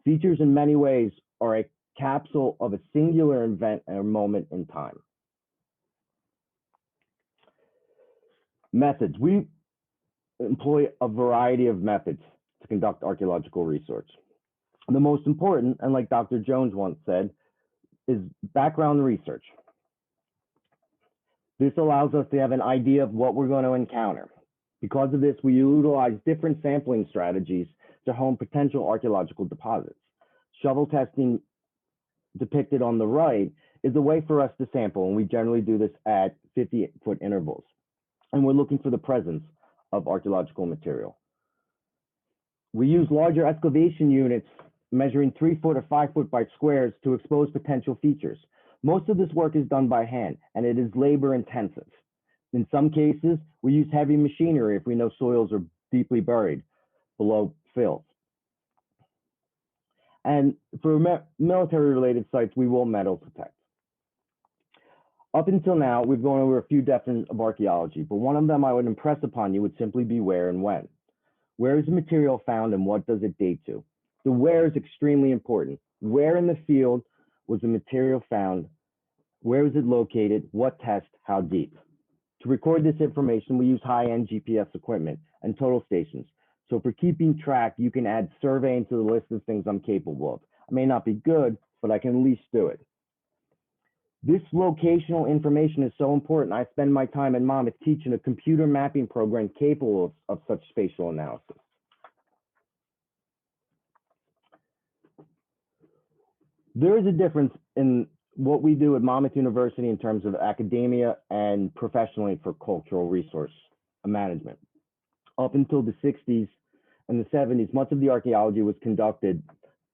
Features in many ways are a capsule of a singular event or moment in time. Methods. We employ a variety of methods to conduct archaeological research. The most important, and like Dr. Jones once said, is background research. This allows us to have an idea of what we're going to encounter. Because of this, we utilize different sampling strategies to hone potential archaeological deposits. Shovel testing, depicted on the right, is a way for us to sample, and we generally do this at 50-foot intervals. And we're looking for the presence of archaeological material. We use larger excavation units measuring 3 foot or 5 foot by squares to expose potential features. Most of this work is done by hand, and it is labor intensive. In some cases, we use heavy machinery if we know soils are deeply buried below fills. And for military related sites, we will metal detect. Up until now, we've gone over a few definitions of archaeology, but one of them I would impress upon you would simply be where and when. Where is the material found and what does it date to? The where is extremely important. Where in the field was the material found? Where was it located? What test? How deep? To record this information, we use high-end GPS equipment and total stations. So for keeping track, you can add surveying to the list of things I'm capable of. I may not be good, but I can at least do it. This locational information is so important. I spend my time in Monmouth teaching a computer mapping program capable of such spatial analysis. There is a difference in what we do at Monmouth University in terms of academia and professionally for cultural resource management. Up until the 60s and the 70s, much of the archaeology was conducted,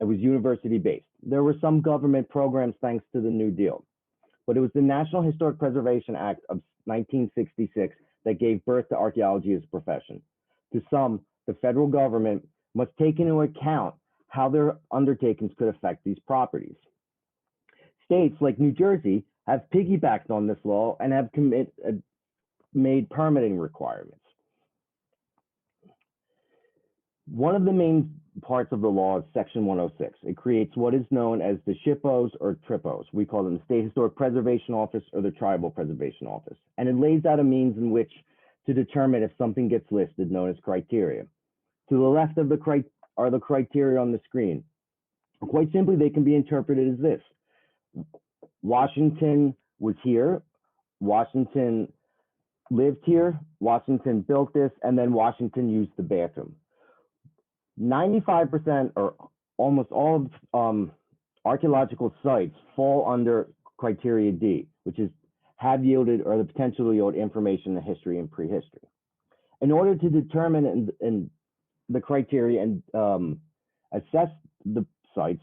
it was university-based. There were some government programs thanks to the New Deal, but it was the National Historic Preservation Act of 1966 that gave birth to archaeology as a profession. To some, the federal government must take into account how their undertakings could affect these properties. States like New Jersey have piggybacked on this law and have made permitting requirements. One of the main parts of the law is Section 106. It creates what is known as the SHPOs or TRIPOs. We call them the State Historic Preservation Office or the Tribal Preservation Office. And it lays out a means in which to determine if something gets listed, known as criteria. To the left of are the criteria on the screen. Quite simply, they can be interpreted as this. Washington was here, Washington lived here, Washington built this, and then Washington used the bathroom. 95% or almost all of archaeological sites fall under criteria D, which is have yielded or the potential to yield information in history and prehistory. In order to determine in the criteria and assess the sites,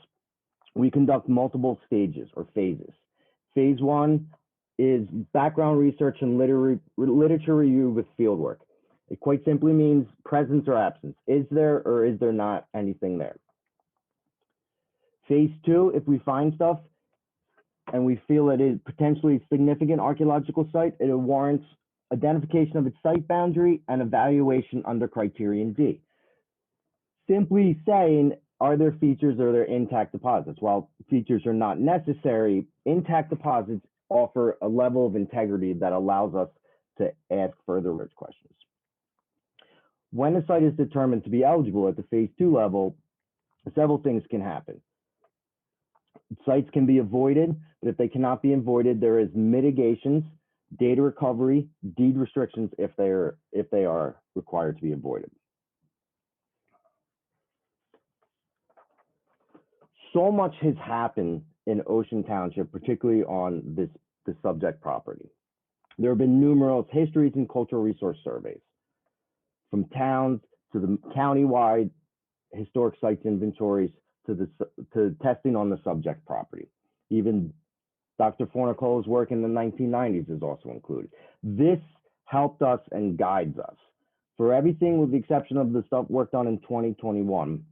we conduct multiple stages or phases. Phase 1 is background research and literature review with fieldwork. It quite simply means presence or absence. Is there or is there not anything there? Phase 2, if we find stuff and we feel it is potentially significant archaeological site, it warrants identification of its site boundary and evaluation under criterion D. Simply saying, are there features or are there intact deposits? While features are not necessary, intact deposits offer a level of integrity that allows us to ask further research questions. When a site is determined to be eligible at the phase 2 level, several things can happen. Sites can be avoided, but if they cannot be avoided, there is mitigations, data recovery, deed restrictions if they are required to be avoided. So much has happened in Ocean Township, particularly on the subject property. There have been numerous histories and cultural resource surveys, from towns to the county-wide historic sites inventories to testing on the subject property. Even Dr. Fornicola's work in the 1990s is also included. This helped us and guides us. For everything with the exception of the stuff worked on in 2021,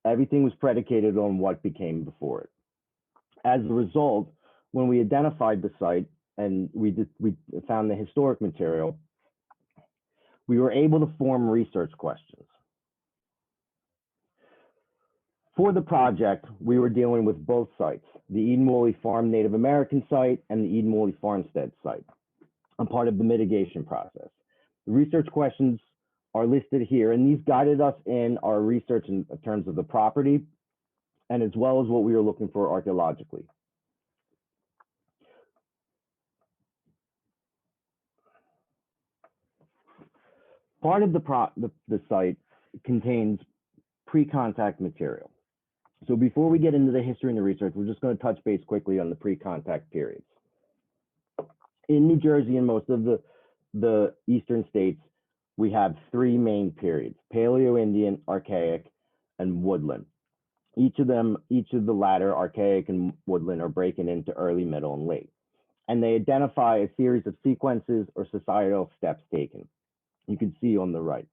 everything was predicated on what became before it. As a result, when we identified the site and we found the historic material, we were able to form research questions. For the project, we were dealing with both sites, the Eden Woolley Farm Native American site and the Eden Woolley Farmstead site, a part of the mitigation process. The research questions are listed here, and these guided us in our research in terms of the property and as well as what we were looking for archaeologically. Part of the site contains pre-contact material. So before we get into the history and the research, we're just going to touch base quickly on the pre-contact periods. In New Jersey and most of the eastern states, we have three main periods: Paleo-Indian, Archaic, and Woodland. Each of the latter, Archaic and Woodland, are breaking into early, middle, and late. And they identify a series of sequences or societal steps taken. You can see on the right.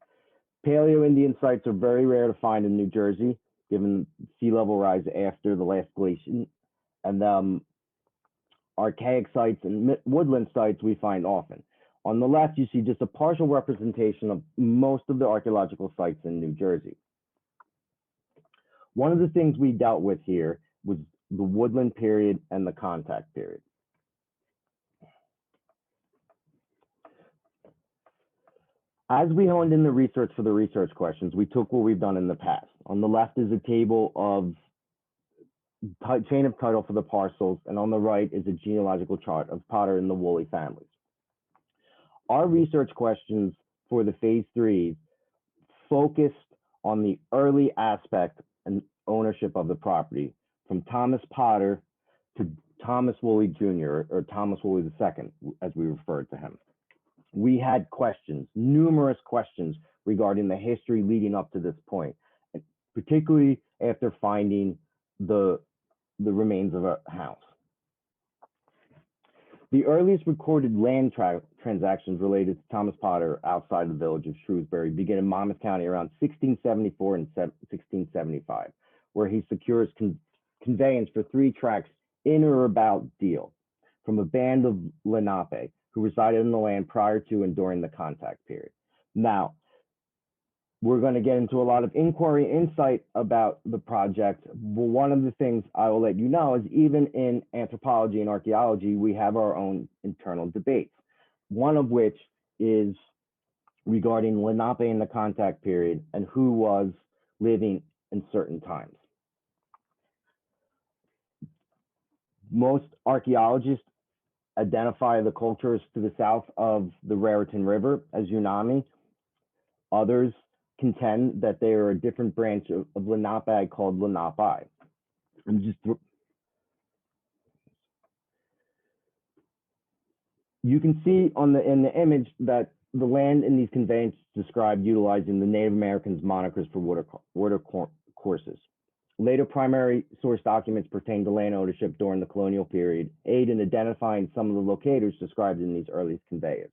Paleo-Indian sites are very rare to find in New Jersey, given sea level rise after the last glaciation. And Archaic sites and woodland sites we find often. On the left, you see just a partial representation of most of the archaeological sites in New Jersey. One of the things we dealt with here was the woodland period and the contact period. As we honed in the research for the research questions, we took what we've done in the past. On the left is a table of chain of title for the parcels, and on the right is a genealogical chart of Potter and the Woolley families. Our research questions for the phase 3 focused on the early aspect and ownership of the property, from Thomas Potter to Thomas Woolley Jr., or Thomas Woolley II, as we referred to him. We had questions, numerous questions regarding the history leading up to this point, particularly after finding the remains of a house. The earliest recorded land transactions related to Thomas Potter outside the village of Shrewsbury begin in Monmouth County around 1674 and 1675, where he secures conveyance for 3 tracts in or about Deal from a band of Lenape who resided in the land prior to and during the contact period. Now, we're going to get into a lot of inquiry insight about the project. But one of the things I will let you know is even in anthropology and archaeology, we have our own internal debates. One of which is regarding Lenape in the contact period and who was living in certain times. Most archaeologists identify the cultures to the south of the Raritan River as Unami. Others contend that they are a different branch of Lenape called Lenape. You can see in the image that the land in these conveyances described utilizing the Native Americans' monikers for water courses. Later primary source documents pertain to land ownership during the colonial period, aid in identifying some of the locators described in these earliest conveyors.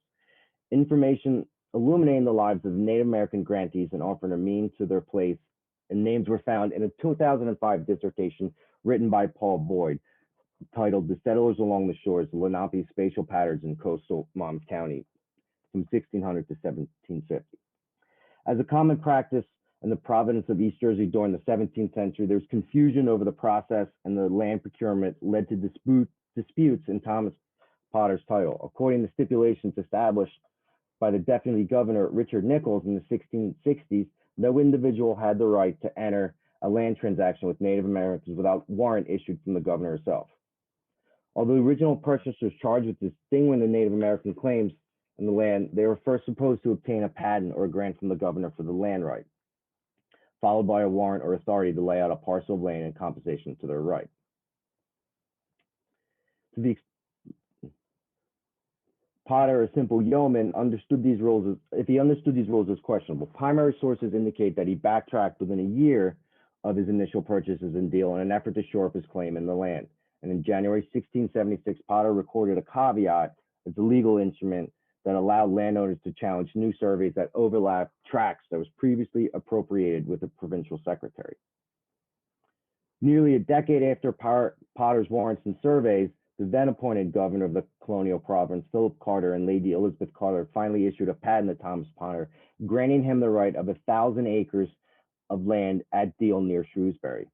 Information illuminating the lives of Native American grantees and offering a means to their place, and names were found in a 2005 dissertation written by Paul Boyd, titled "The Settlers Along the Shores, Lenape Spatial Patterns in Coastal Monmouth County from 1600 to 1750. As a common practice in the province of East Jersey during the 17th century, there's confusion over the process, and the land procurement led to disputes in Thomas Potter's title. According to stipulations established by the Deputy Governor Richard Nichols in the 1660s, no individual had the right to enter a land transaction with Native Americans without warrant issued from the governor herself. Although the original purchasers charged with distinguishing the Native American claims in the land, they were first supposed to obtain a patent or a grant from the governor for the land right, followed by a warrant or authority to lay out a parcel of land in compensation to their right. Potter, a simple yeoman, understood these rules as questionable. Primary sources indicate that he backtracked within a year of his initial purchases in Deal in an effort to shore up his claim in the land. And in January 1676, Potter recorded a caveat as a legal instrument that allowed landowners to challenge new surveys that overlapped tracts that was previously appropriated with the provincial secretary. Nearly a decade after Potter's warrants and surveys, the then appointed governor of the colonial province, Philip Carter, and Lady Elizabeth Carter finally issued a patent to Thomas Potter, granting him the right of 1,000 acres of land at Deal near Shrewsbury.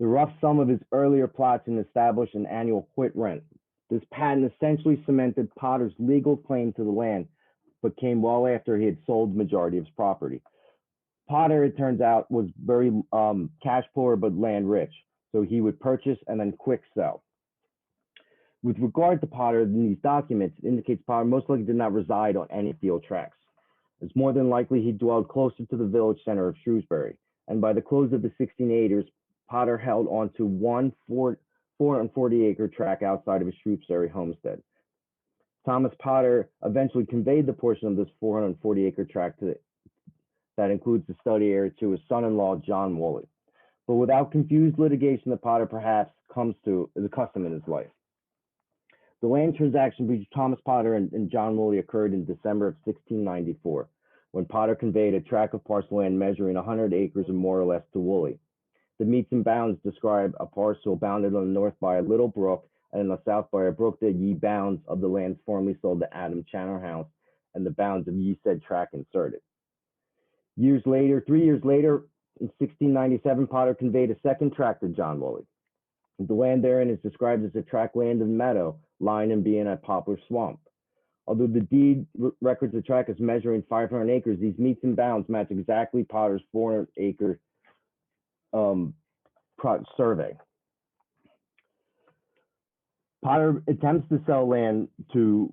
the rough sum of his earlier plots and established an annual quit rent. This patent essentially cemented Potter's legal claim to the land, but came well after he had sold the majority of his property. Potter, it turns out, was very cash poor but land rich, so he would purchase and then quick sell. With regard to Potter, in these documents, it indicates Potter most likely did not reside on any field tracts. It's more than likely he dwelled closer to the village center of Shrewsbury, and by the close of the 1680s, Potter held onto one 440-acre tract outside of his Shrewsbury homestead. Thomas Potter eventually conveyed the portion of this 440-acre tract that includes the study area to his son-in-law, John Woolley. But without confused litigation that Potter perhaps comes to as a custom in his life. The land transaction between Thomas Potter and John Woolley occurred in December of 1694, when Potter conveyed a tract of parcel land measuring 100 acres or more or less to Woolley. The metes and bounds describe a parcel bounded on the north by a little brook and on the south by a brook that ye bounds of the lands formerly sold to Adam Channer House, and the bounds of ye said tract inserted. 3 years later, in 1697, Potter conveyed a second tract to John Woolley. The land therein is described as a tract land of meadow, lying and being a poplar swamp. Although the deed records the tract as measuring 500 acres, these metes and bounds match exactly Potter's 400-acre survey. Potter attempts to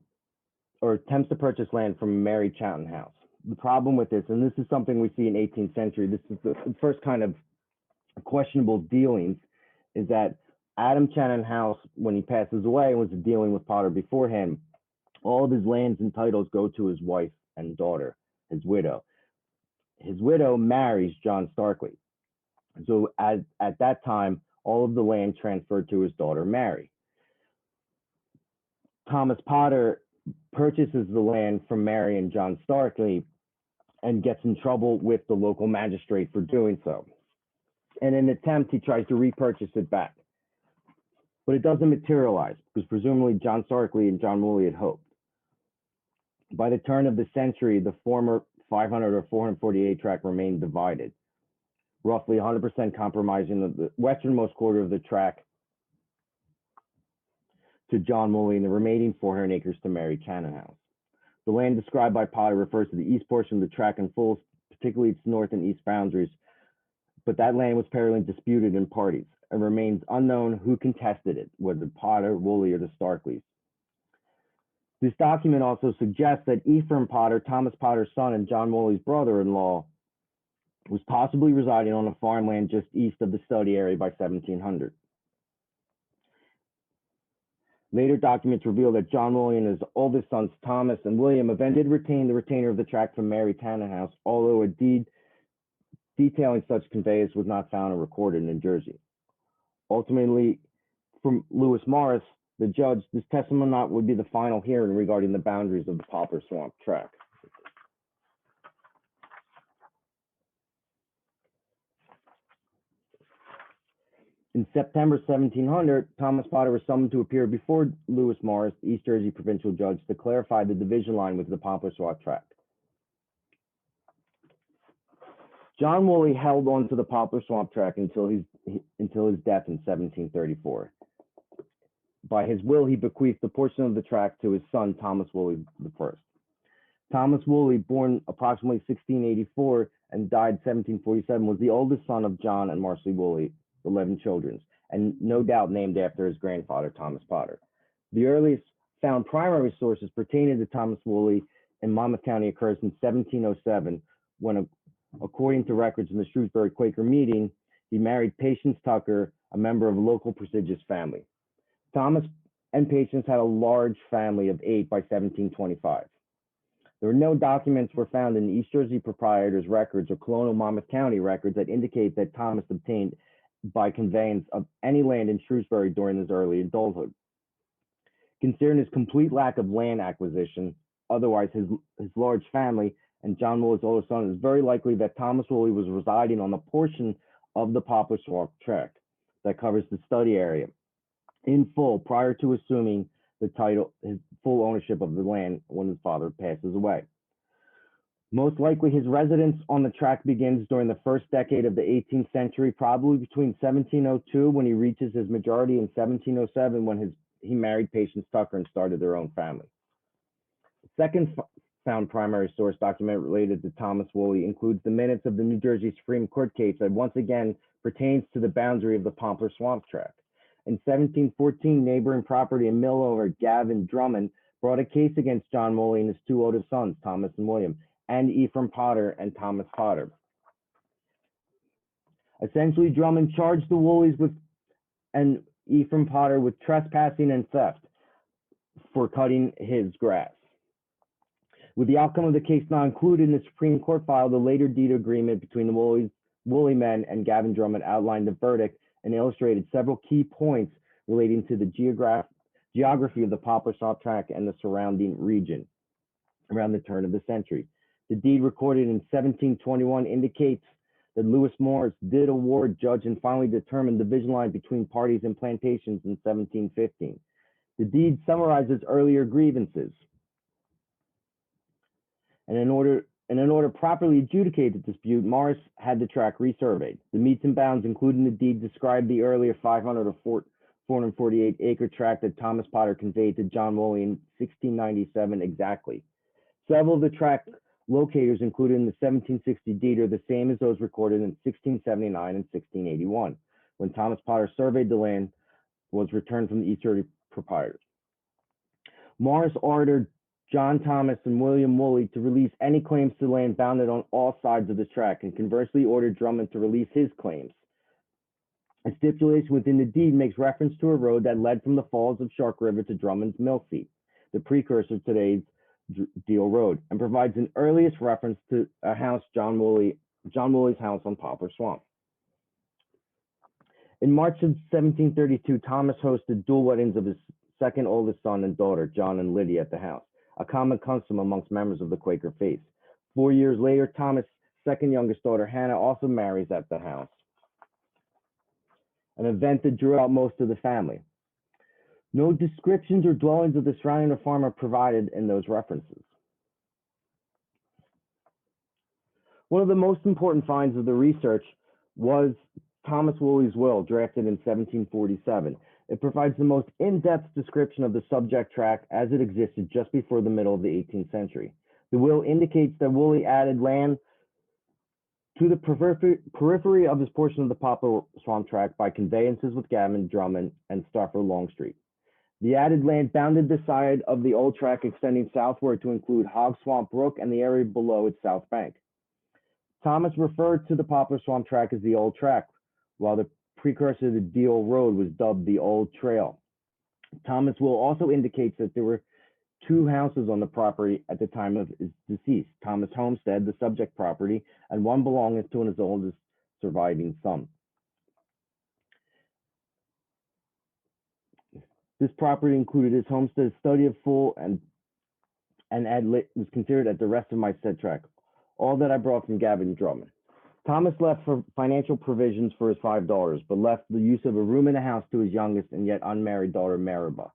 purchase land from Mary Chanton House. The problem with this, and this is something we see in 18th century, this is the first kind of questionable dealings, is that Adam Chanton House, when he passes away, was dealing with Potter beforehand. All of his lands and titles go to his wife and daughter, his widow. His widow marries John Starkley. So at that time, all of the land transferred to his daughter, Mary. Thomas Potter purchases the land from Mary and John Starkley and gets in trouble with the local magistrate for doing so. In an attempt, he tries to repurchase it back. But it doesn't materialize because presumably John Starkley and John Woolley had hoped. By the turn of the century, the former 500 or 448 tract remained divided, roughly 100% compromising the westernmost quarter of the tract to John Woolley and the remaining 400 acres to Mary Chanton House. The land described by Potter refers to the east portion of the tract in full, particularly its north and east boundaries, but that land was apparently disputed in parties and remains unknown who contested it, whether Potter, Woolley, or the Starkleys. This document also suggests that Ephraim Potter, Thomas Potter's son and John Woolley's brother-in-law, was possibly residing on a farmland just east of the study area by 1700. Later documents reveal that John Woolley and his oldest sons, Thomas and William, eventually did retain the retainer of the tract from Mary Chanton House, although a deed detailing such conveyance was not found or recorded in New Jersey. Ultimately, from Lewis Morris, the judge, this testimony would be the final hearing regarding the boundaries of the Poplar Swamp tract. In September 1700, Thomas Potter was summoned to appear before Lewis Morris, the East Jersey provincial judge, to clarify the division line with the Poplar Swamp tract. John Woolley held on to the Poplar Swamp tract until his death in 1734. By his will, he bequeathed a portion of the tract to his son, Thomas Woolley I. Thomas Woolley, born approximately 1684 and died 1747, was the oldest son of John and Marcy Woolley, 11 children, and no doubt named after his grandfather, Thomas Potter. The earliest found primary sources pertaining to Thomas Woolley in Monmouth County occurs in 1707, when, according to records in the Shrewsbury Quaker meeting, he married Patience Tucker, a member of a local prestigious family. Thomas and Patience had a large family of 8 by 1725. There were no documents were found in the East Jersey proprietors' records or colonial Monmouth County records that indicate that Thomas obtained by conveyance of any land in Shrewsbury during his early adulthood. Considering his complete lack of land acquisition, otherwise his large family, and John Woolley's oldest son, it's very likely that Thomas Woolley was residing on the portion of the Poplar Swamp tract that covers the study area in full prior to assuming the title, his full ownership of the land when his father passes away. Most likely his residence on the tract begins during the first decade of the 18th century, probably between 1702 when he reaches his majority and 1707 when he married Patience Tucker and started their own family. The second found primary source document related to Thomas Woolley includes the minutes of the New Jersey Supreme Court case that once again pertains to the boundary of the Poplar Swamp Tract. In 1714, neighboring property and mill owner Gavin Drummond brought a case against John Woolley and his two oldest sons, Thomas and William, and Ephraim Potter and Thomas Potter. Essentially, Drummond charged the Woolleys and Ephraim Potter with trespassing and theft for cutting his grass. With the outcome of the case not included in the Supreme Court file, the later deed agreement between the Woolley men and Gavin Drummond outlined the verdict and illustrated several key points relating to the geography of the Poplar Swamp Tract and the surrounding region around the turn of the century. The deed recorded in 1721 indicates that Lewis Morris did award, judge, and finally determine the division line between parties and plantations in 1715. The deed summarizes earlier grievances. And in order to properly adjudicate the dispute, Morris had the tract resurveyed. The metes and bounds included in the deed described the earlier 448-acre tract that Thomas Potter conveyed to John Woolley in 1697 exactly. Several of the tract locators included in the 1760 deed are the same as those recorded in 1679 and 1681, when Thomas Potter surveyed the land was returned from the easterly proprietors. Morris ordered John Thomas and William Woolley to release any claims to land bounded on all sides of the tract, and conversely ordered Drummond to release his claims. A stipulation within the deed makes reference to a road that led from the falls of Shark River to Drummond's mill seat, the precursor to today's Deal Road, and provides an earliest reference to a house, John Woolley's house on Poplar Swamp. In March of 1732, Thomas hosted dual weddings of his second oldest son and daughter, John and Lydia, at the house, a common custom amongst members of the Quaker faith. 4 years later, Thomas' second youngest daughter, Hannah, also marries at the house, an event that drew out most of the family. No descriptions or dwellings of the surrounding farm are provided in those references. One of the most important finds of the research was Thomas Woolley's will, drafted in 1747. It provides the most in-depth description of the subject tract as it existed just before the middle of the 18th century. The will indicates that Woolley added land to the periphery of his portion of the Poplar Swamp Tract by conveyances with Gavin Drummond and Stuffer Longstreet. The added land bounded the side of the old tract extending southward to include Hog Swamp Brook and the area below its south bank. Thomas referred to the Poplar Swamp Tract as the Old Tract, while the precursor to the Deal Road was dubbed the Old Trail. Thomas' will also indicates that there were two houses on the property at the time of his decease, Thomas Homestead, the subject property, and one belonging to his oldest surviving son. This property included his homestead, study of full, and was considered at the rest of my said tract, all that I brought from Gavin Drummond. Thomas left for financial provisions for his 5 daughters, but left the use of a room in the house to his youngest and yet unmarried daughter, Maribah.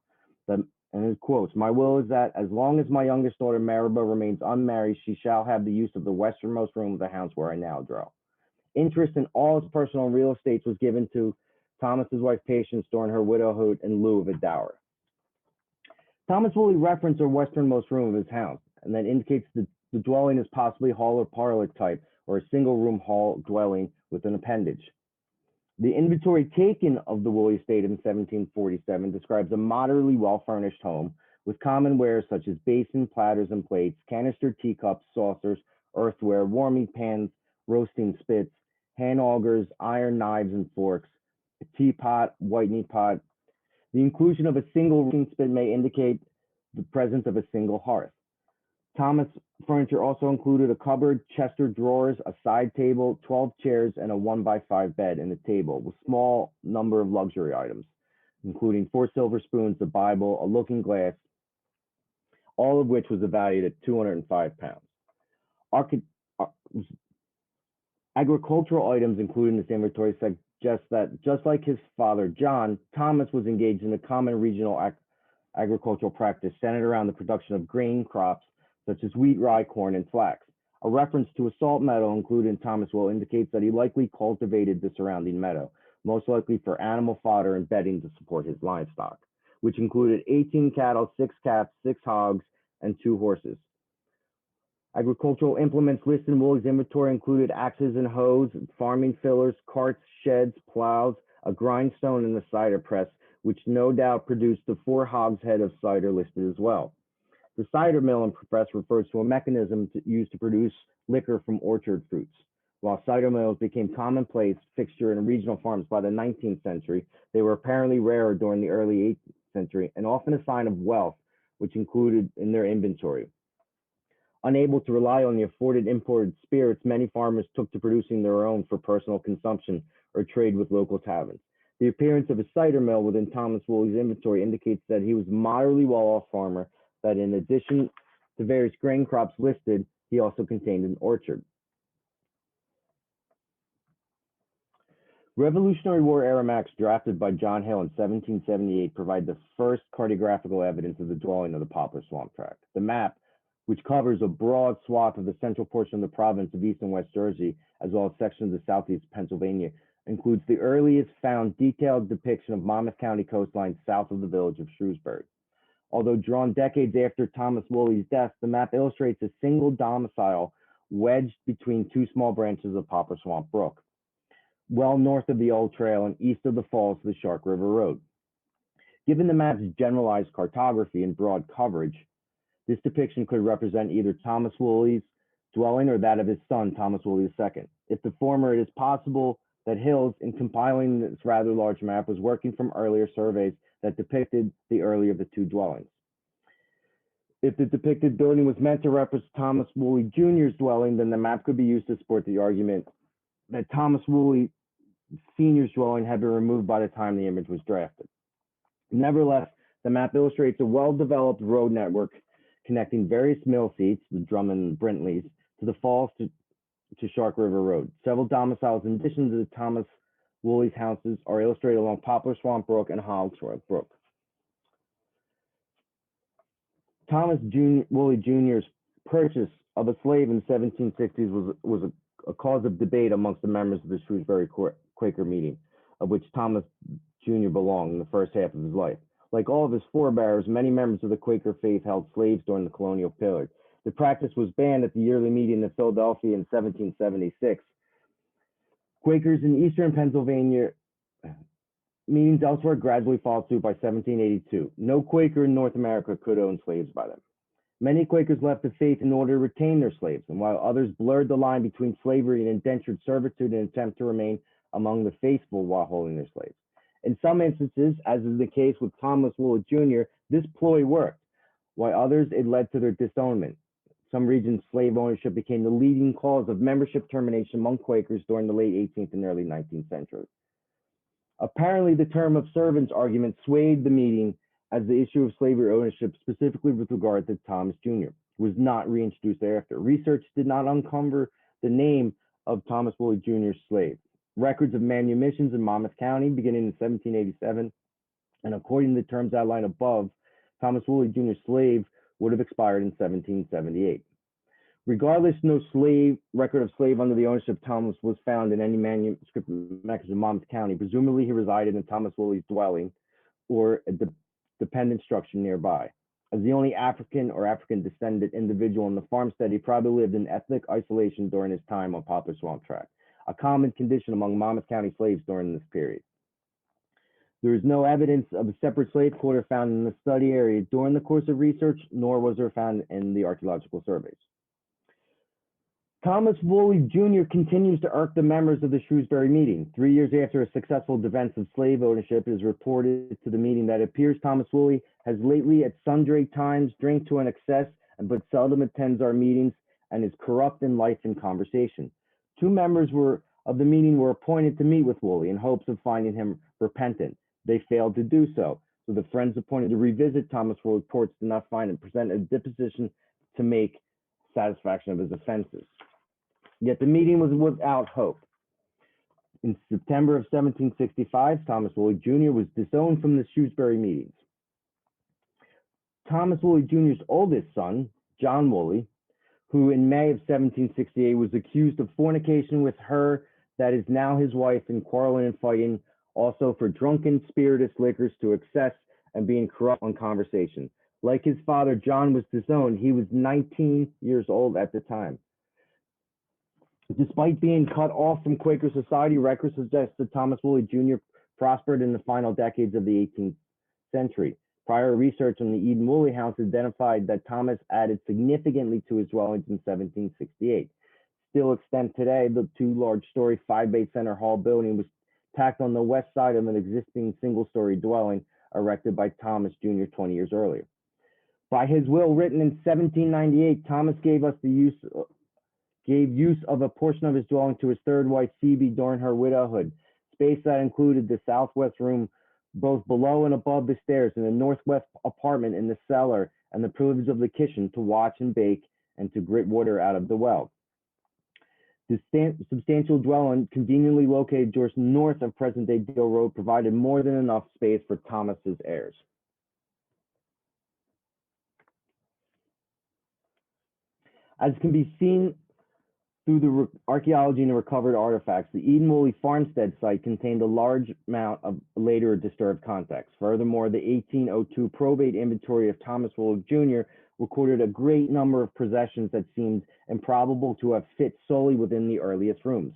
And his quotes, "My will is that as long as my youngest daughter, Maribah, remains unmarried, she shall have the use of the westernmost room of the house where I now dwell." Interest in all his personal real estates was given to Thomas's wife, Patience, during her widowhood in lieu of a dower. Thomas Woolley referenced a westernmost room of his house, and that indicates that the dwelling is possibly hall or parlor type, or a single-room hall dwelling with an appendage. The inventory taken of the Woolley estate in 1747 describes a moderately well-furnished home with common wares such as basin, platters, and plates, canister teacups, saucers, earthware, warming pans, roasting spits, hand augers, iron knives and forks, a teapot, whitening pot. The inclusion of a single roasting spit may indicate the presence of a single hearth. Thomas' furniture also included a cupboard, chest of drawers, a side table, 12 chairs, and a 1x5 bed and a table with a small number of luxury items, including 4 silver spoons, the Bible, a looking glass, all of which was valued at £205. Agricultural items included in this inventory suggest that, just like his father John, Thomas was engaged in a common regional agricultural practice centered around the production of grain crops such as wheat, rye, corn, and flax. A reference to a salt meadow included in Thomas' will indicates that he likely cultivated the surrounding meadow, most likely for animal fodder and bedding to support his livestock, which included 18 cattle, 6 cats, 6 hogs, and 2 horses. Agricultural implements listed in Woolley's inventory included axes and hoes, farming fillers, carts, sheds, plows, a grindstone, and a cider press, which no doubt produced the 4 hogshead of cider listed as well. The cider mill and press refers to a mechanism used to produce liquor from orchard fruits. While cider mills became commonplace fixture in regional farms by the 19th century, they were apparently rarer during the early 18th century and often a sign of wealth, which included in their inventory. Unable to rely on the afforded imported spirits, many farmers took to producing their own for personal consumption or trade with local taverns. The appearance of a cider mill within Thomas Woolley's inventory indicates that he was a moderately well-off farmer, that in addition to various grain crops listed, he also contained an orchard. Revolutionary War era maps drafted by John Hill in 1778 provide the first cartographical evidence of the dwelling of the Poplar Swamp Tract. The map, which covers a broad swath of the central portion of the province of East and West Jersey, as well as sections of southeast Pennsylvania, includes the earliest found detailed depiction of Monmouth County coastline south of the village of Shrewsbury. Although drawn decades after Thomas Woolley's death, the map illustrates a single domicile wedged between 2 small branches of Poplar Swamp Brook, well north of the old trail and east of the falls of the Shark River Road. Given the map's generalized cartography and broad coverage, this depiction could represent either Thomas Woolley's dwelling or that of his son, Thomas Woolley II. If the former, it is possible that Hills, in compiling this rather large map, was working from earlier surveys that depicted the earlier of the 2 dwellings. If the depicted building was meant to represent Thomas Woolley Jr.'s dwelling, then the map could be used to support the argument that Thomas Woolley Sr.'s dwelling had been removed by the time the image was drafted. Nevertheless, the map illustrates a well-developed road network connecting various mill seats, the Drummond and Brintleys, to the falls to Shark River Road. Several domiciles in addition to the Thomas Woolley's houses are illustrated along Poplar Swamp Brook and Hogs Brook. Thomas Woolley Jr.'s purchase of a slave in the 1760s was a cause of debate amongst the members of the Shrewsbury Quaker meeting, of which Thomas Jr. belonged in the first half of his life. Like all of his forebears, many members of the Quaker faith held slaves during the colonial period. The practice was banned at the yearly meeting in Philadelphia in 1776. Quakers in eastern Pennsylvania meetings elsewhere gradually followed suit by 1782. No Quaker in North America could own slaves by them. Many Quakers left the faith in order to retain their slaves, and while others blurred the line between slavery and indentured servitude in an attempt to remain among the faithful while holding their slaves. In some instances, as is the case with Thomas Woolley Jr., this ploy worked, while others it led to their disownment. Some regions, slave ownership became the leading cause of membership termination among Quakers during the late 18th and early 19th centuries. Apparently, the term of servants argument swayed the meeting as the issue of slavery ownership, specifically with regard to Thomas Jr., was not reintroduced thereafter. Research did not uncover the name of Thomas Woolley Jr.'s slave. Records of manumissions in Monmouth County beginning in 1787, and according to the terms outlined above, Thomas Woolley Jr.'s slave would have expired in 1778. Regardless, no record of slave under the ownership of Thomas was found in any manuscript records of Monmouth County. Presumably, he resided in Thomas Woolley's dwelling or a dependent structure nearby. As the only African or African descendant individual in the farmstead, he probably lived in ethnic isolation during his time on Poplar Swamp Tract, a common condition among Monmouth County slaves during this period. There is no evidence of a separate slave quarter found in the study area during the course of research, nor was there found in the archaeological surveys. Thomas Woolley Jr. continues to irk the members of the Shrewsbury meeting. 3 years after a successful defense of slave ownership, it is reported to the meeting that it appears Thomas Woolley has lately at sundry times drank to an excess but seldom attends our meetings and is corrupt in life and conversation. 2 members of the meeting were appointed to meet with Woolley in hopes of finding him repentant. They failed to do so, so the friends appointed to revisit Thomas Woolley's reports did not find and present a deposition to make satisfaction of his offenses. Yet the meeting was without hope. In September of 1765, Thomas Woolley Jr. was disowned from the Shrewsbury meetings. Thomas Woolley Jr.'s oldest son, John Woolley, who in May of 1768 was accused of fornication with her that is now his wife, and quarreling and fighting, also for drunken spirituous liquors to excess and being corrupt on conversation. Like his father, John was disowned. He was 19 years old at the time. Despite being cut off from Quaker society, records suggest that Thomas Woolley Jr. prospered in the final decades of the 18th century. Prior research on the Eden Woolley house identified that Thomas added significantly to his dwellings in 1768. Still extant today, the two large-story 5-bay center hall building was tacked on the west side of an existing single-story dwelling erected by Thomas Jr. 20 years earlier. By his will, written in 1798, Thomas gave use of a portion of his dwelling to his third wife, Phoebe, during her widowhood, space that included the southwest room, both below and above the stairs, and the northwest apartment in the cellar, and the privilege of the kitchen to watch and bake and to grit water out of the well. The substantial dwelling, conveniently located just north of present-day Deal Road, provided more than enough space for Thomas's heirs. As can be seen through the archaeology and the recovered artifacts, the Eden Woolley farmstead site contained a large amount of later disturbed context. Furthermore, the 1802 probate inventory of Thomas Woolley Jr. recorded a great number of possessions that seemed improbable to have fit solely within the earliest rooms.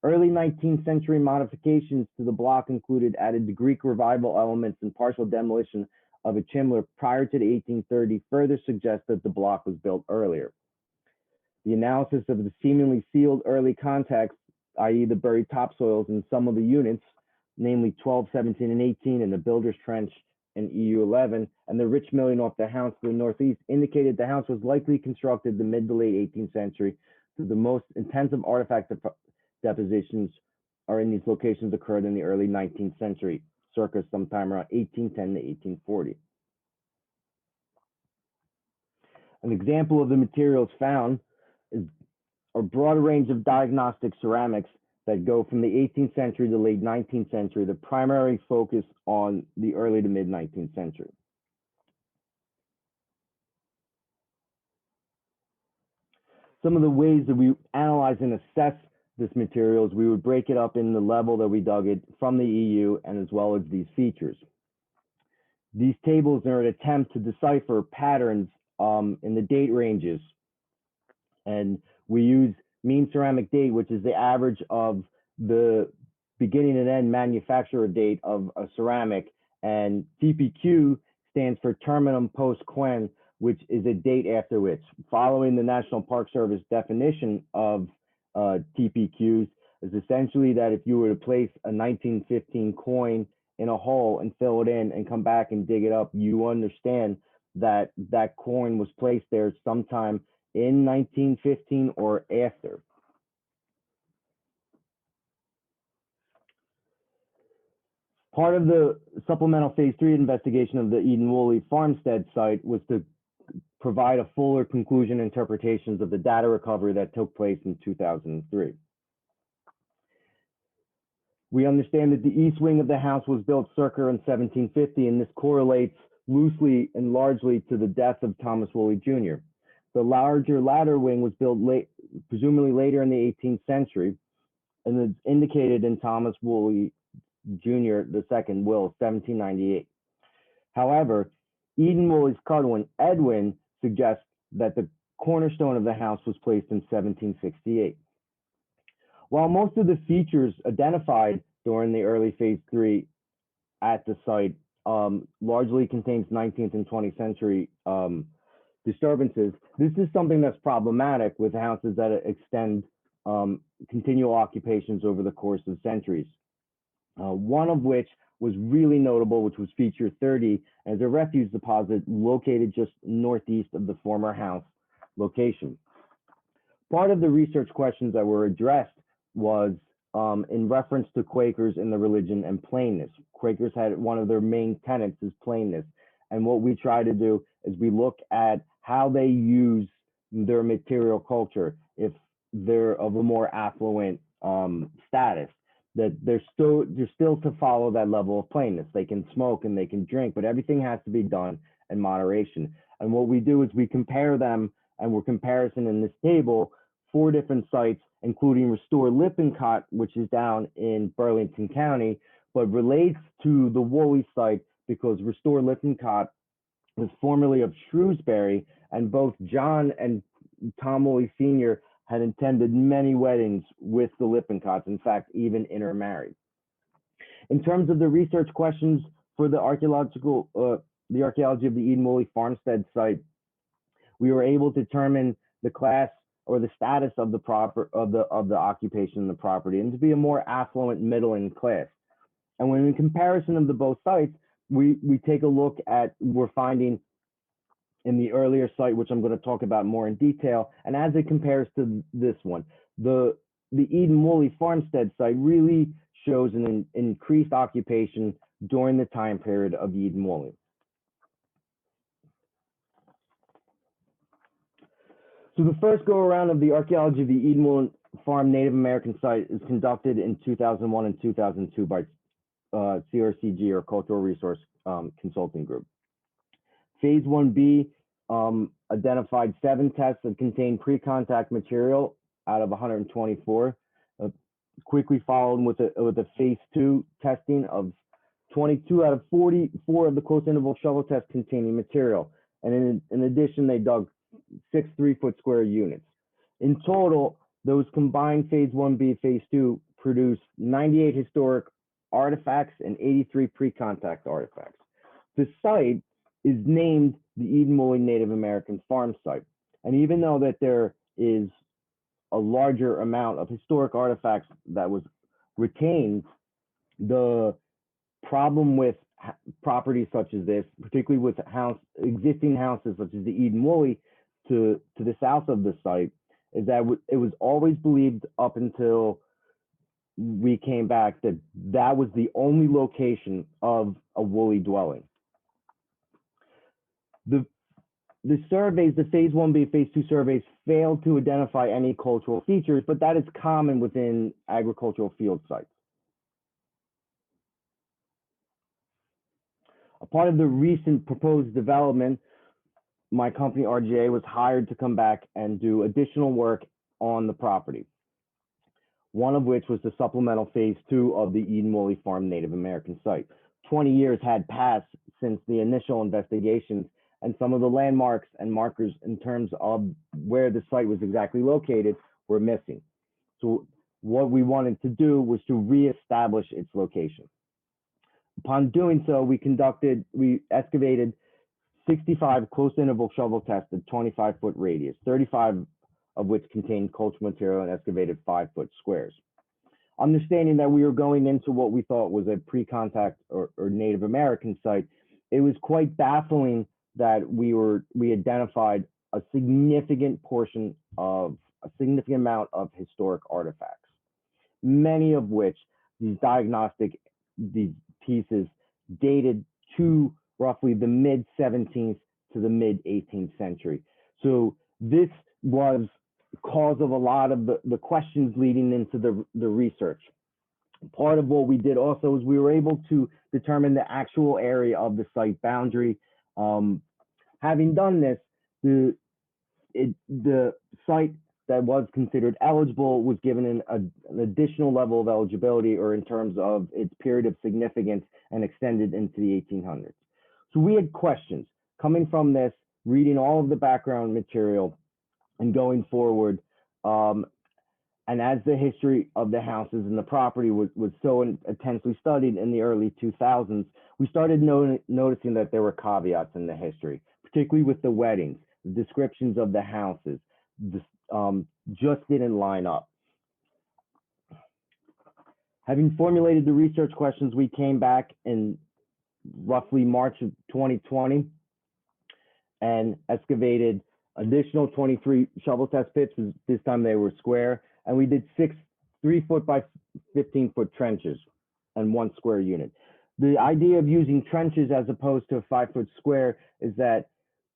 Early 19th century modifications to the block included added the Greek revival elements and partial demolition of a chimney prior to the 1830 further suggests that the block was built earlier. The analysis of the seemingly sealed early context, i.e. the buried topsoils in some of the units, namely 12, 17, and 18 in the Builder's Trench and EU 11, and the rich milling off the house to the northeast, indicated the house was likely constructed the mid to late 18th century. The most intensive artifact depositions are in these locations occurred in the early 19th century, circa sometime around 1810 to 1840. An example of the materials found is a broad range of diagnostic ceramics that go from the 18th century to the late 19th century, the primary focus on the early to mid 19th century. Some of the ways that we analyze and assess this materials, we would break it up in the level that we dug it from the EU and as well as these features. These tables are an attempt to decipher patterns in the date ranges. And we use mean ceramic date, which is the average of the beginning and end manufacturer date of a ceramic. And TPQ stands for terminum post quen, which is a date after which. Following the National Park Service definition of TPQs is essentially that if you were to place a 1915 coin in a hole and fill it in and come back and dig it up, you understand that that coin was placed there sometime in 1915 or after. Part of the supplemental phase 3 investigation of the Eden Woolley farmstead site was to provide a fuller conclusion interpretations of the data recovery that took place in 2003. We understand that the east wing of the house was built circa in 1750, and this correlates loosely and largely to the death of Thomas Woolley Jr. The larger latter wing was built presumably later in the 18th century, and it's indicated in Thomas Woolley Jr. II will, 1798. However, Eden Woolley's cousin Edwin suggests that the cornerstone of the house was placed in 1768. While most of the features identified during the early phase 3 at the site largely contains 19th and 20th century disturbances, this is something that's problematic with houses that extend continual occupations over the course of centuries. One of which was really notable, which was feature 30, as a refuse deposit located just northeast of the former house location. Part of the research questions that were addressed was in reference to Quakers and the religion and plainness. Quakers had one of their main tenets is plainness. And what we try to do is we look at how they use their material culture. If they're of a more affluent status, that they're still to follow that level of plainness. They can smoke and they can drink, but everything has to be done in moderation. And what we do is we compare them And we're comparison in this table 4 different sites, including Restore Lippincott, which is down in Burlington County, but relates to the Woolley site because Restore Lippincott was formerly of Shrewsbury, and both John and Tom Woolley Sr. had attended many weddings with the Lippincotts, in fact, even intermarried. In terms of the research questions for the archaeology of the Eden Woolley farmstead site, we were able to determine the class or the status of the occupation in the property, and to be a more affluent middle-income class. And when in comparison of the both sites, we take a look at, we're finding in the earlier site, which I'm going to talk about more in detail, and as it compares to this one, the Eden Woolley farmstead site really shows an increased occupation during the time period of Eden Woolley. So the first go around of the archaeology of the Eden Woolley Farm Native American site is conducted in 2001 and 2002 by CRCG, or Cultural Resource Consulting Group. Phase 1B identified 7 tests that contained pre-contact material out of 124. Quickly followed with a phase 2 testing of 22 out of 44 of the close interval shovel tests containing material. And in addition, they dug 6 3-foot square units. In total, those combined phase 1B, phase 2 produced 98 historic artifacts and 83 pre-contact artifacts. The site is named the Eden Woolley Native American Farm Site. And even though that there is a larger amount of historic artifacts that was retained, the problem with properties such as this, particularly with existing houses such as the Eden Woolley to the south of the site, is that it was always believed up until we came back that that was the only location of a Woolley dwelling. The surveys, the phase 1B, phase 2 surveys failed to identify any cultural features, but that is common within agricultural field sites. A part of the recent proposed development, my company RGA was hired to come back and do additional work on the property. One of which was the supplemental phase 2 of the Eden Woolley Farm Native American site. 20 years had passed since the initial investigations, and some of the landmarks and markers in terms of where the site was exactly located were missing. So what we wanted to do was to reestablish its location. Upon doing so, we excavated 65 close interval shovel tests at 25-foot radius, 35 of which contained cultural material and excavated 5-foot squares. Understanding that we were going into what we thought was a pre-contact or Native American site, it was quite baffling that we identified a significant amount of historic artifacts, many of which these pieces dated to roughly the mid-17th to the mid-18th century. So this was cause of a lot of the questions leading into the research. Part of what we did also is we were able to determine the actual area of the site boundary. Having done this, the site that was considered eligible was given an additional level of eligibility, or in terms of its period of significance, and extended into the 1800s. So we had questions coming from this, reading all of the background material and going forward. And as the history of the houses and the property was so intensely studied in the early 2000s, we started noticing that there were caveats in the history, particularly with the weddings. The descriptions of the houses just didn't line up. Having formulated the research questions, we came back in roughly March of 2020 and excavated additional 23 shovel test pits. This time they were square, and we did 6 3-foot by 15-foot trenches and 1 square unit. The idea of using trenches as opposed to a 5-foot square is that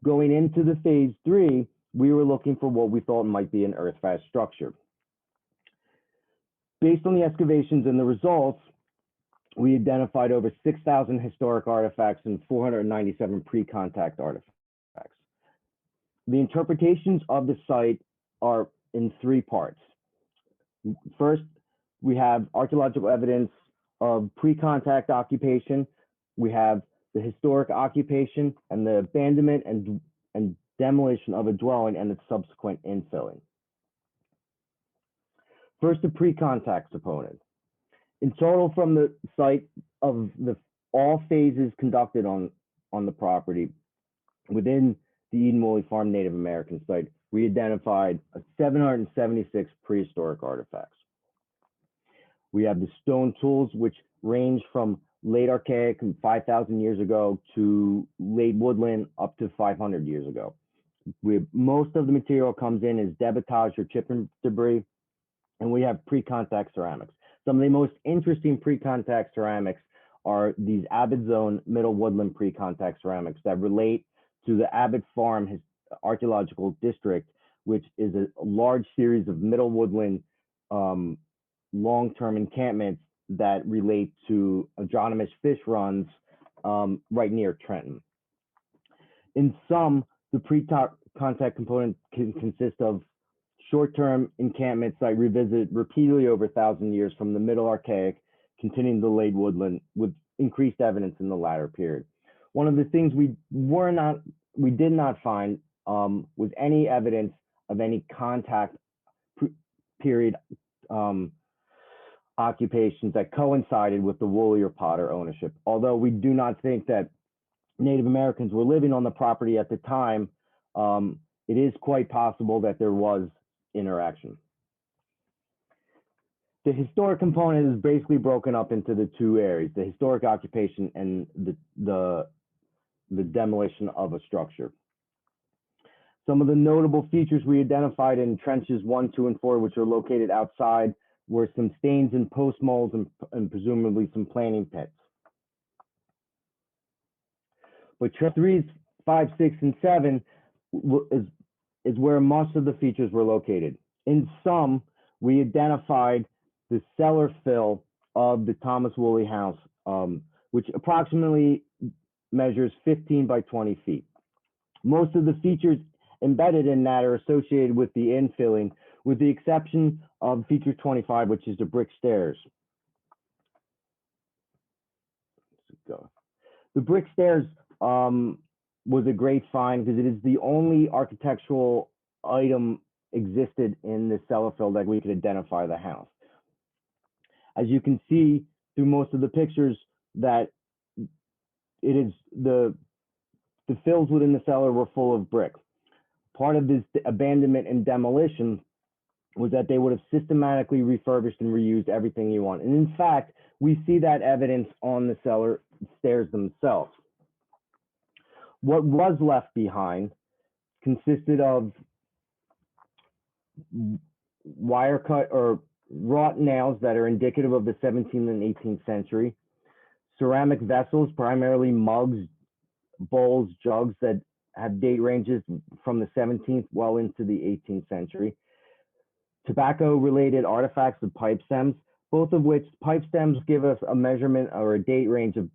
going into the phase 3, we were looking for what we thought might be an earth-fast structure. Based on the excavations and the results, we identified over 6,000 historic artifacts and 497 pre-contact artifacts. The interpretations of the site are in three parts. First, we have archaeological evidence of pre-contact occupation. We have the historic occupation and the abandonment and demolition of a dwelling and its subsequent infilling. First, the pre-contact component. In total, from the site of all phases conducted on the property within the Eden Woolley Farm Native American site, we identified 776 prehistoric artifacts. We have the stone tools, which range from late Archaic and 5,000 years ago to late woodland up to 500 years ago. Most of the material comes in as debitage or chipping debris, and we have pre-contact ceramics. Some of the most interesting pre-contact ceramics are these Abbott Zone Middle Woodland pre-contact ceramics that relate to the Abbott Farm Archaeological District, which is a large series of middle woodland long-term encampments that relate to anadromous fish runs right near Trenton. In sum, the pre-contact component can consist of short-term encampments that revisit repeatedly over 1,000 years from the Middle Archaic, continuing the late woodland with increased evidence in the latter period. One of the things we did not find was any evidence of any contact period occupations that coincided with the Woolley or Potter ownership. Although we do not think that Native Americans were living on the property at the time, it is quite possible that there was interaction. The historic component is basically broken up into the two areas, the historic occupation and the demolition of a structure. Some of the notable features we identified in trenches 1, 2, and 4, which are located outside, were some stains in post molds and presumably some planting pits. But trench 3, 5, 6, and 7 is where most of the features were located. In sum, we identified the cellar fill of the Thomas Woolley house, which approximately measures 15 by 20 feet. Most of the features embedded in that are associated with the infilling, with the exception of feature 25, which is the brick stairs. The brick stairs was a great find because it is the only architectural item existed in the cellar fill that we could identify the house. As you can see through most of the pictures, that it is the fills within the cellar were full of brick. Part of this abandonment and demolition was that they would have systematically refurbished and reused everything you want. And in fact, we see that evidence on the cellar stairs themselves. What was left behind consisted of wire cut or wrought nails that are indicative of the 17th and 18th century, ceramic vessels, primarily mugs, bowls, jugs that have date ranges from the 17th well into the 18th century, tobacco-related artifacts of pipe stems, both of which pipe stems give us a measurement or a date range of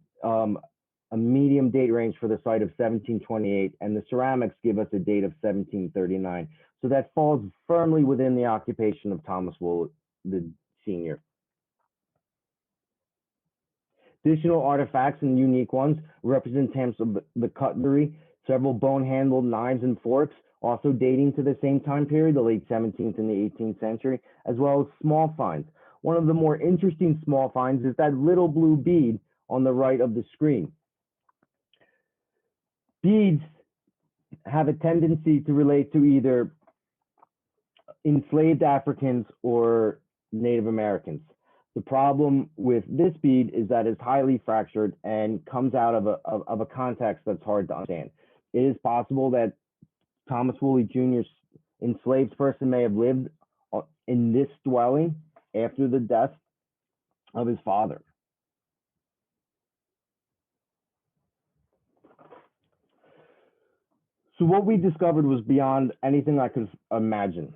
a medium date range for the site of 1728, and the ceramics give us a date of 1739. So that falls firmly within the occupation of Thomas Woolley, the Senior. Additional artifacts and unique ones represent types of the cutlery, several bone-handled knives and forks, also dating to the same time period, the late 17th and the 18th century, as well as small finds. One of the more interesting small finds is that little blue bead on the right of the screen. Beads have a tendency to relate to either enslaved Africans or Native Americans. The problem with this bead is that it's highly fractured and comes out of a context that's hard to understand. It is possible that Thomas Woolley Jr.'s enslaved person may have lived in this dwelling after the death of his father. So what we discovered was beyond anything I could imagine.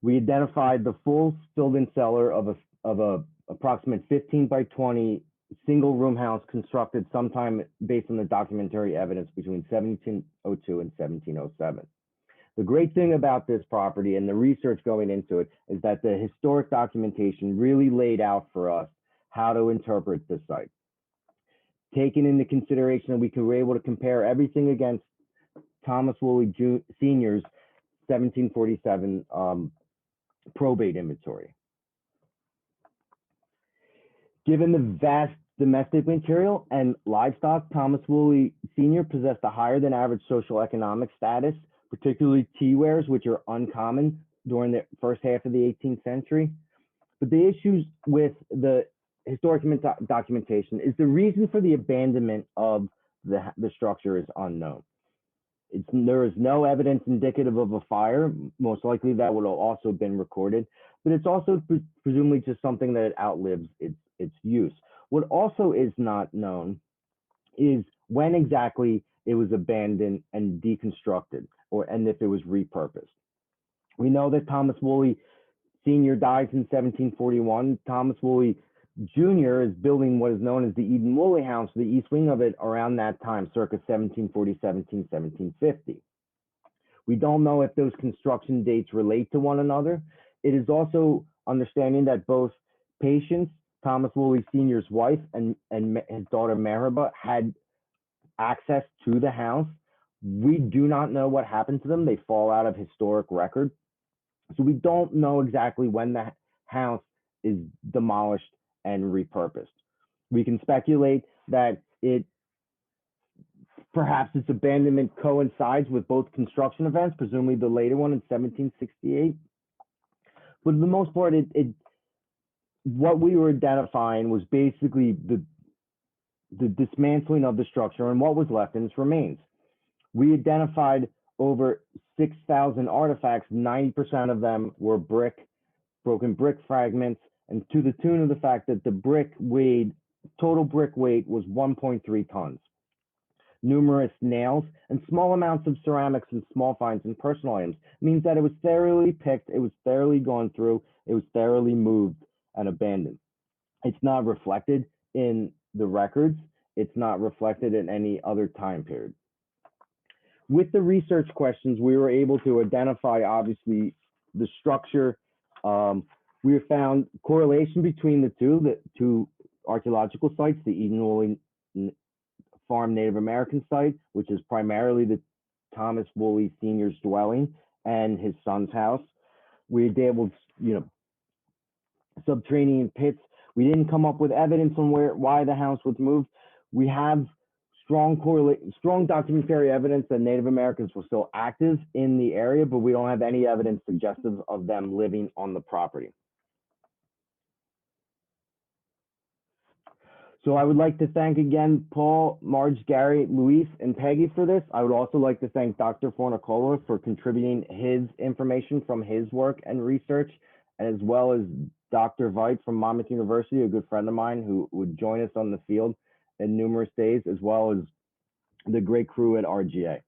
We identified the full filled-in cellar of a approximate 15 by 20 single room house constructed sometime based on the documentary evidence between 1702 and 1707. The great thing about this property and the research going into it is that the historic documentation really laid out for us how to interpret this site. Taking into consideration that we were able to compare everything against Thomas Woolley Sr.'s 1747 probate inventory. Given the vast domestic material and livestock, Thomas Woolley Sr. possessed a higher than average social economic status, particularly tea wares, which are uncommon during the first half of the 18th century. But the issues with the historic documentation is the reason for the abandonment of the structure is unknown. There is no evidence indicative of a fire. Most likely that would have also been recorded, but it's also presumably just something that outlives its use. What also is not known is when exactly it was abandoned and deconstructed, and if it was repurposed. We know that Thomas Woolley Sr. dies in 1741. Thomas Woolley Jr. is building what is known as the Eden Woolley House, the east wing of it, around that time, circa 1750. We don't know if those construction dates relate to one another. It is also understanding that both patients, Thomas Woolley Sr.'s wife and his daughter Merhaba, had access to the house. We do not know what happened to them. They fall out of historic record. So we don't know exactly when the house is demolished and repurposed. We can speculate that perhaps its abandonment coincides with both construction events, presumably the later one in 1768. But for the most part, what we were identifying was basically the dismantling of the structure and what was left in its remains. We identified over 6,000 artifacts. 90% of them were broken brick fragments, and to the tune of the fact that the total brick weight was 1.3 tons. Numerous nails and small amounts of ceramics and small finds and personal items means that it was thoroughly picked, it was thoroughly gone through, it was thoroughly moved and abandoned. It's not reflected in the records. It's not reflected in any other time period. With the research questions, we were able to identify, obviously, the structure. We have found correlation between the two archaeological sites, the Eden Woolley Farm Native American site, which is primarily the Thomas Woolley Sr.'s dwelling, and his son's house. We were able to, subterranean pits. We didn't come up with evidence on why the house was moved. We have strong documentary evidence that Native Americans were still active in the area, but we don't have any evidence suggestive of them living on the property. So I would like to thank again Paul, Marge, Gary, Luis, and Peggy for this. I would also like to thank Dr. Fornicola for contributing his information from his work and research, as well as Dr. Veit from Monmouth University, a good friend of mine who would join us on the field in numerous days, as well as the great crew at RGA.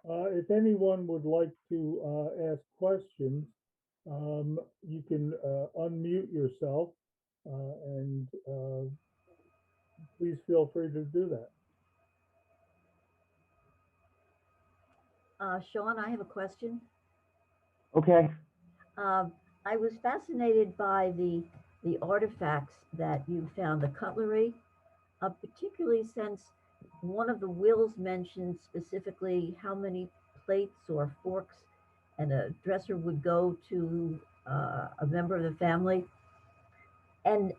If anyone would like to ask questions, you can unmute yourself and please feel free to do that. Sean, I have a question. Okay. I was fascinated by the artifacts that you found, the cutlery, particularly since one of the wills mentioned specifically how many plates or forks and a dresser would go to a member of the family. And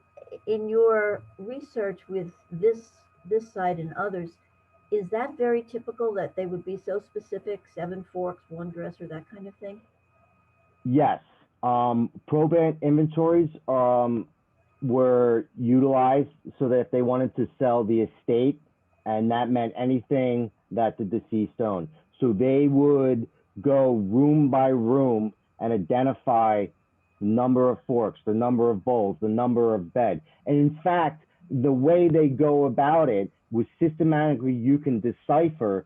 in your research with this site and others, is that very typical that they would be so specific, 7 forks, 1 dresser, that kind of thing? Yes. Probate inventories were utilized so that if they wanted to sell the estate, and that meant anything that the deceased owned. So they would go room by room and identify the number of forks, the number of bowls, the number of bed. And in fact, the way they go about it was systematically you can decipher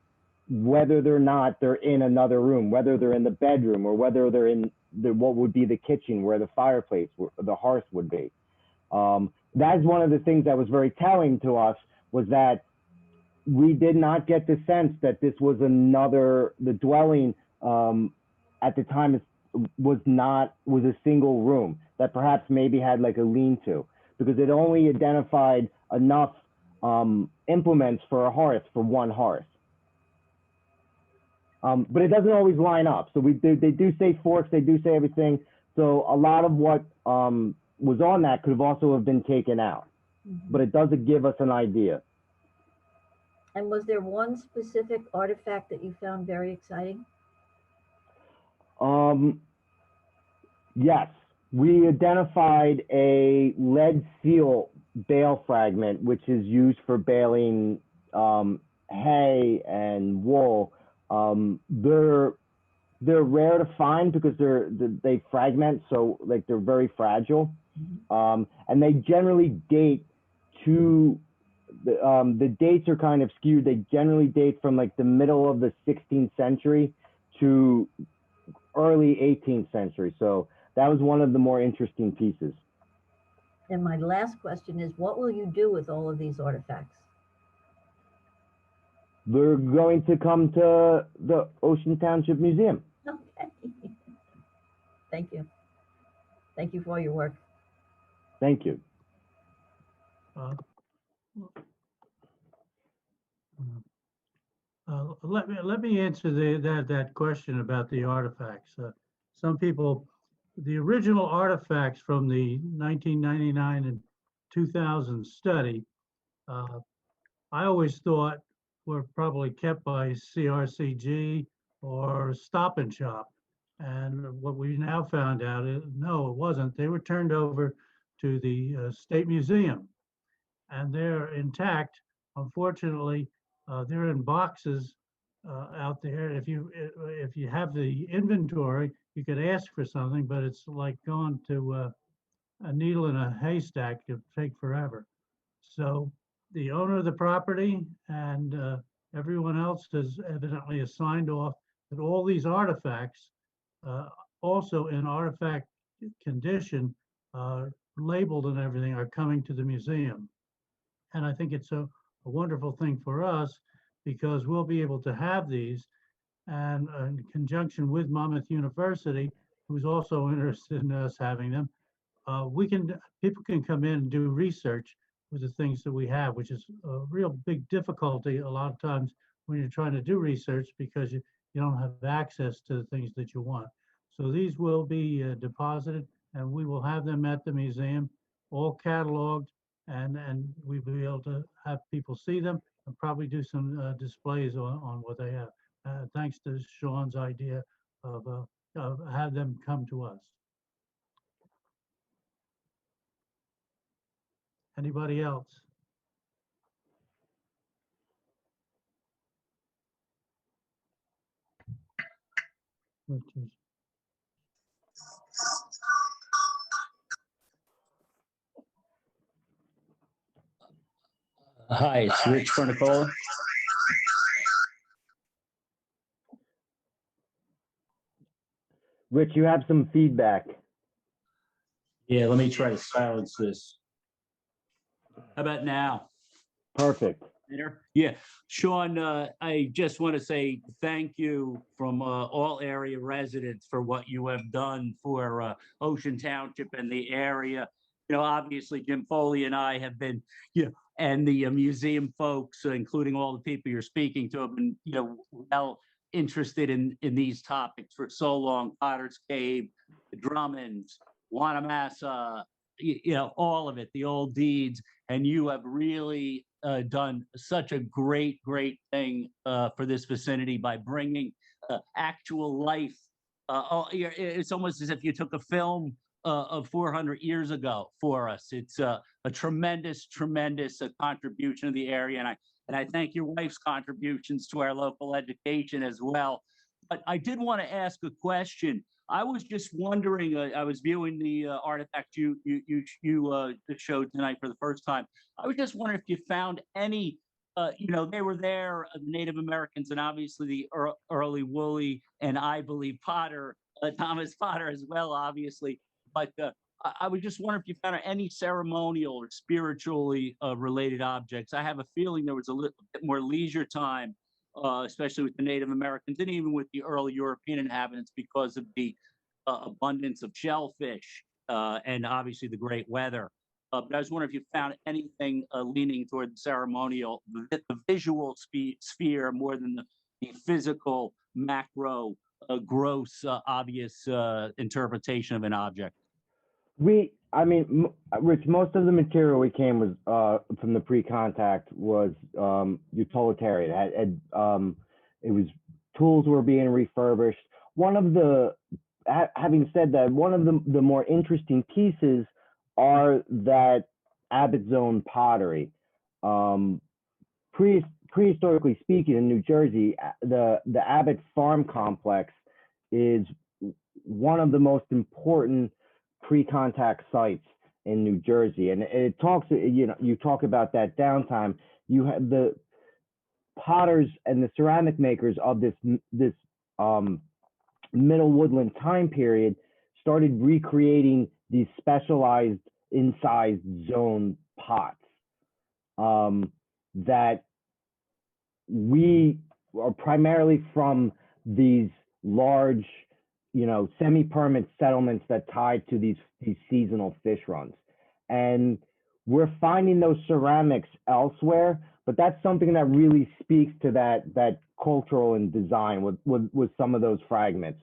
whether or not they're in another room, whether they're in the bedroom, or whether they're in what would be the kitchen where the fireplace, the hearth would be. That's one of the things that was very telling to us, was that we did not get the sense that this was the dwelling at the time was a single room, that perhaps maybe had like a lean-to, because it only identified enough implements for a hearth, for one hearth. But it doesn't always line up. So they do say forks, they do say everything. So a lot of what was on that could have also have been taken out, but it doesn't give us an idea. And was there one specific artifact that you found very exciting? Yes, we identified a lead seal bale fragment, which is used for baling hay and wool. They're rare to find because they fragment, so like they're very fragile, and they generally date to the dates are kind of skewed. They generally date from like the middle of the 16th century to early 18th century. So that was one of the more interesting pieces. And my last question is, what will you do with all of these artifacts? They're going to come to the Ocean Township Museum. Okay. Thank you. Thank you for all your work. Thank you. Let me answer that question about the artifacts. Some people, the original artifacts from the 1999 and 2000 study, I always thought were probably kept by CRCG or Stop and Shop. And what we now found out is, no, it wasn't. They were turned over to the State Museum, and they're intact. Unfortunately, they're in boxes out there. If you have the inventory, you could ask for something, but it's like going to a needle in a haystack. It'll take forever. So the owner of the property and everyone else has evidently signed off that all these artifacts, also in artifact condition, labeled and everything, are coming to the museum. And I think it's a wonderful thing for us, because we'll be able to have these, and in conjunction with Monmouth University, who's also interested in us having them, people can come in and do research with the things that we have, which is a real big difficulty a lot of times when you're trying to do research, because you don't have access to the things that you want. So these will be deposited, and we will have them at the museum, all cataloged, and we'll be able to have people see them and probably do some displays on what they have. Thanks to Sean's idea of have them come to us. Anybody else? Hi, it's Rich Furnicola. Rich, you have some feedback. Yeah, let me try to silence this. How about now? Perfect. Yeah, Sean, I just want to say thank you from all area residents for what you have done for Ocean Township and the area. You know, obviously Jim Foley and I have been, and the museum folks, including all the people you're speaking to, have been, well interested in these topics for so long. Potter's Cave, the Drummonds, Wanamassa, all of it, the old deeds, and you have really done such a great thing for this vicinity by bringing actual life. It's almost as if you took a film of 400 years ago for us. It's a tremendous contribution to the area, and I thank your wife's contributions to our local education as well. But I did want to ask a question. I was just wondering, I was viewing the artifact you showed tonight for the first time. I was just wondering if you found any, they were there, the Native Americans, and obviously the early Woolley, and I believe Potter, Thomas Potter as well, obviously. But I was just wondering if you found any ceremonial or spiritually related objects. I have a feeling there was a little bit more leisure time, especially with the Native Americans and even with the early European inhabitants, because of the abundance of shellfish and obviously the great weather. But I was wondering if you found anything leaning toward the ceremonial, the visual sphere more than the physical, macro, gross, obvious interpretation of an object. Rich, most of the material we came was from the pre-contact was utilitarian. It was tools were being refurbished. Having said that, one of the more interesting pieces are that Abbott Zone pottery. Prehistorically speaking, in New Jersey, the Abbott Farm Complex is one of the most important pre-contact sites in New Jersey, and it talks. You talk about that downtime. You have the potters and the ceramic makers of this Middle Woodland time period started recreating these specialized incised zone pots that we are primarily from these large, semi-permanent settlements that tied to these seasonal fish runs. And we're finding those ceramics elsewhere, but that's something that really speaks to that cultural and design with some of those fragments.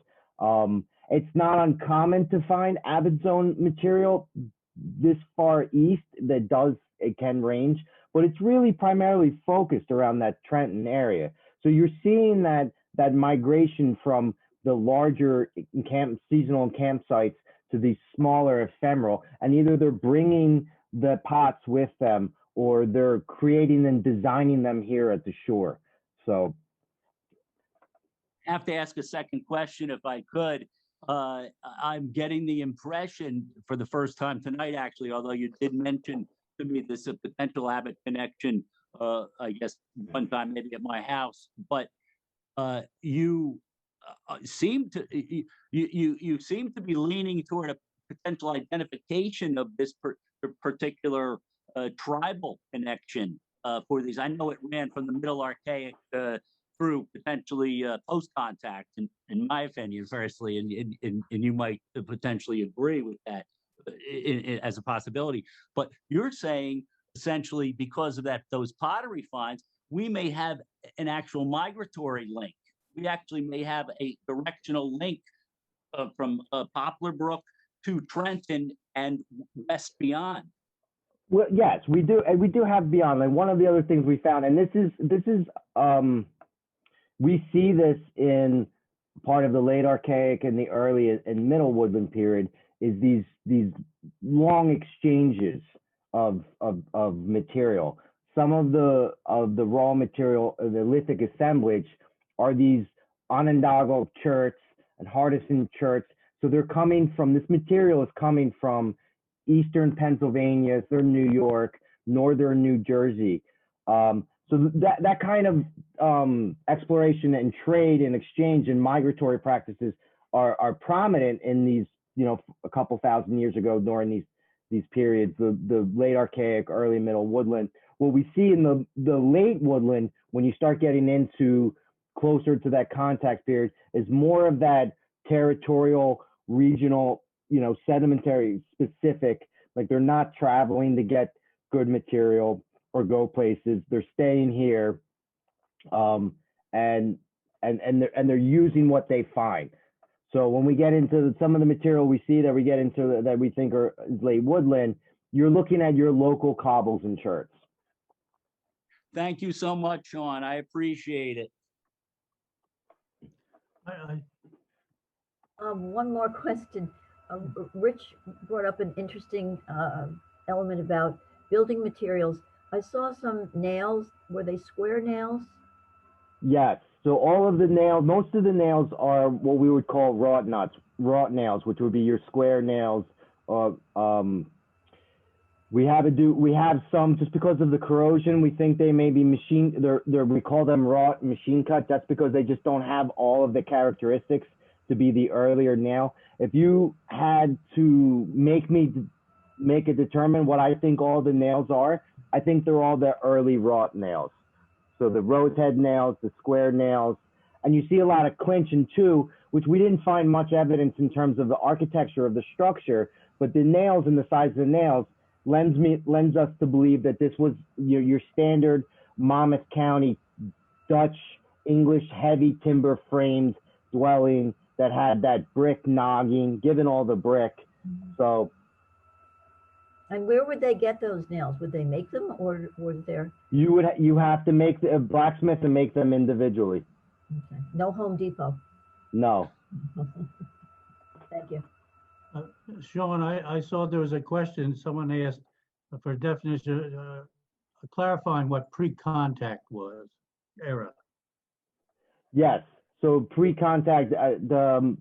It's not uncommon to find Abbott Zone material this far east it can range, but it's really primarily focused around that Trenton area. So you're seeing that migration from the larger seasonal campsites to these smaller ephemeral, and either they're bringing the pots with them or they're creating and designing them here at the shore. So I have to ask a second question if I could. I'm getting the impression for the first time tonight, actually, although you did mention to me this potential Abbott connection, I guess one time maybe at my house, but you seem to be leaning toward a potential identification of this particular tribal connection for these. I know it ran from the Middle Archaic through potentially post-contact, in my opinion, firstly, and you might potentially agree with that as a possibility. But you're saying essentially because of those pottery finds, we may have an actual migratory link. We actually may have a directional link from Poplar Brook to Trenton and west beyond. Well, yes, we do, and we do have beyond. Like one of the other things we found, and this is we see this in part of the late Archaic and the early and Middle Woodland period, is these long exchanges of material. Some of the raw material, the lithic assemblage, are these Onondaga cherts and Hardison cherts. So they're coming from, this material is coming from eastern Pennsylvania, southern New York, northern New Jersey. So that kind of exploration and trade and exchange and migratory practices are prominent in these, a couple thousand years ago during these periods, the late Archaic, early Middle Woodland. What we see in the late Woodland, when you start getting into closer to that contact period, is more of that territorial, regional, sedimentary specific, like they're not traveling to get good material or go places. They're staying here, and they're using what they find. So when we get into some of the material we see that we get into that we think are late woodland, you're looking at your local cobbles and cherts. Thank you so much, Sean. I appreciate it. One more question. Rich brought up an interesting element about building materials. I saw some nails. Were they square nails? Yes. So all of the nails, most of the nails are what we would call wrought nuts. wrought nails, which would be your square nails. We have some, just because of the corrosion, we think they may be we call them wrought machine cut. That's because they just don't have all of the characteristics to be the earlier nail. If you had to make it determine what I think all the nails are, I think they're all the early wrought nails. So the rose head nails, the square nails, and you see a lot of clinching too, which we didn't find much evidence in terms of the architecture of the structure, but the nails and the size of the nails lends us to believe that this was your standard Monmouth County Dutch English heavy timber framed dwelling that had that brick nogging, given all the brick. So. And where would they get those nails? Would they make them, or was there? You have to make a blacksmith and make them individually. Okay. No Home Depot. No. Thank you. Sean, I saw there was a question, someone asked for a definition, clarifying what pre-contact era. Yes, so pre-contact, the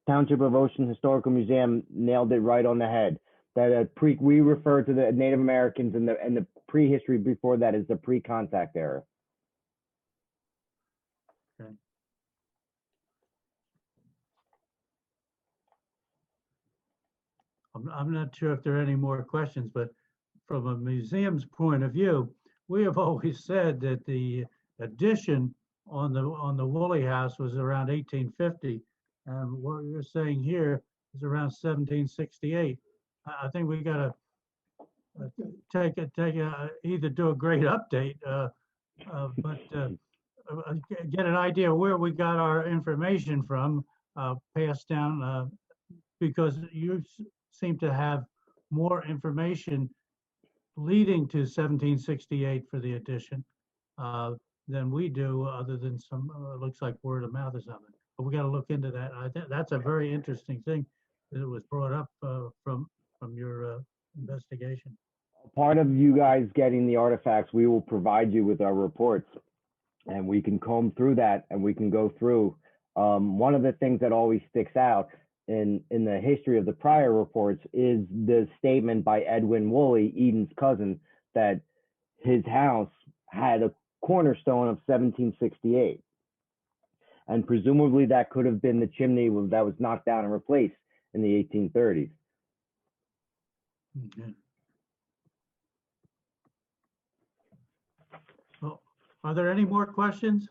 Township of Ocean Historical Museum nailed it right on the head. That we refer to the Native Americans and the prehistory before that as the pre-contact era. Okay. I'm not sure if there are any more questions, but from a museum's point of view, we have always said that the addition on the Woolley house was around 1850, and what you're saying here is around 1768. I think we got to either do a great update, but get an idea where we got our information from, passed down, because you seem to have more information leading to 1768 for the addition than we do, other than some looks like word of mouth or something. But we got to look into that. I think that's a very interesting thing that was brought up from your investigation. Part of you guys getting the artifacts, we will provide you with our reports, and we can comb through that, and we can go through. One of the things that always sticks out in the history of the prior reports is the statement by Edwin Woolley, Eden's cousin, that his house had a cornerstone of 1768. And presumably that could have been the chimney that was knocked down and replaced in the 1830s. Okay. Well, are there any more questions?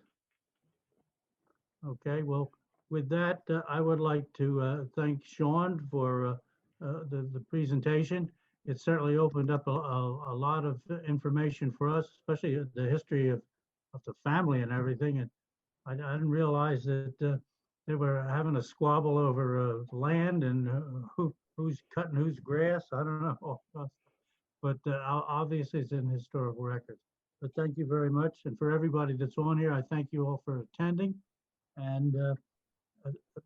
Okay, well, with that, I would like to thank Sean for the presentation. It certainly opened up a lot of information for us, especially the history of the family and everything. And I didn't realize that they were having a squabble over land and who's cutting whose grass. I don't know, but obviously it's in historical records. But thank you very much. And for everybody that's on here, I thank you all for attending. And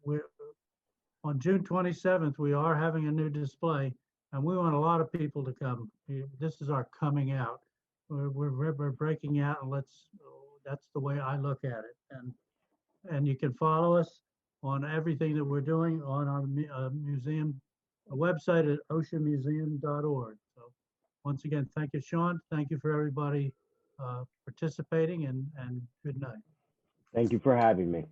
we're on June 27th, we are having a new display, and we want a lot of people to come. This is our coming out. We're breaking out, and that's the way I look at it. And you can follow us on everything that we're doing on our museum website at oceanmuseum.org. So once again, thank you, Sean. Thank you for everybody participating, and good night. Thank you for having me.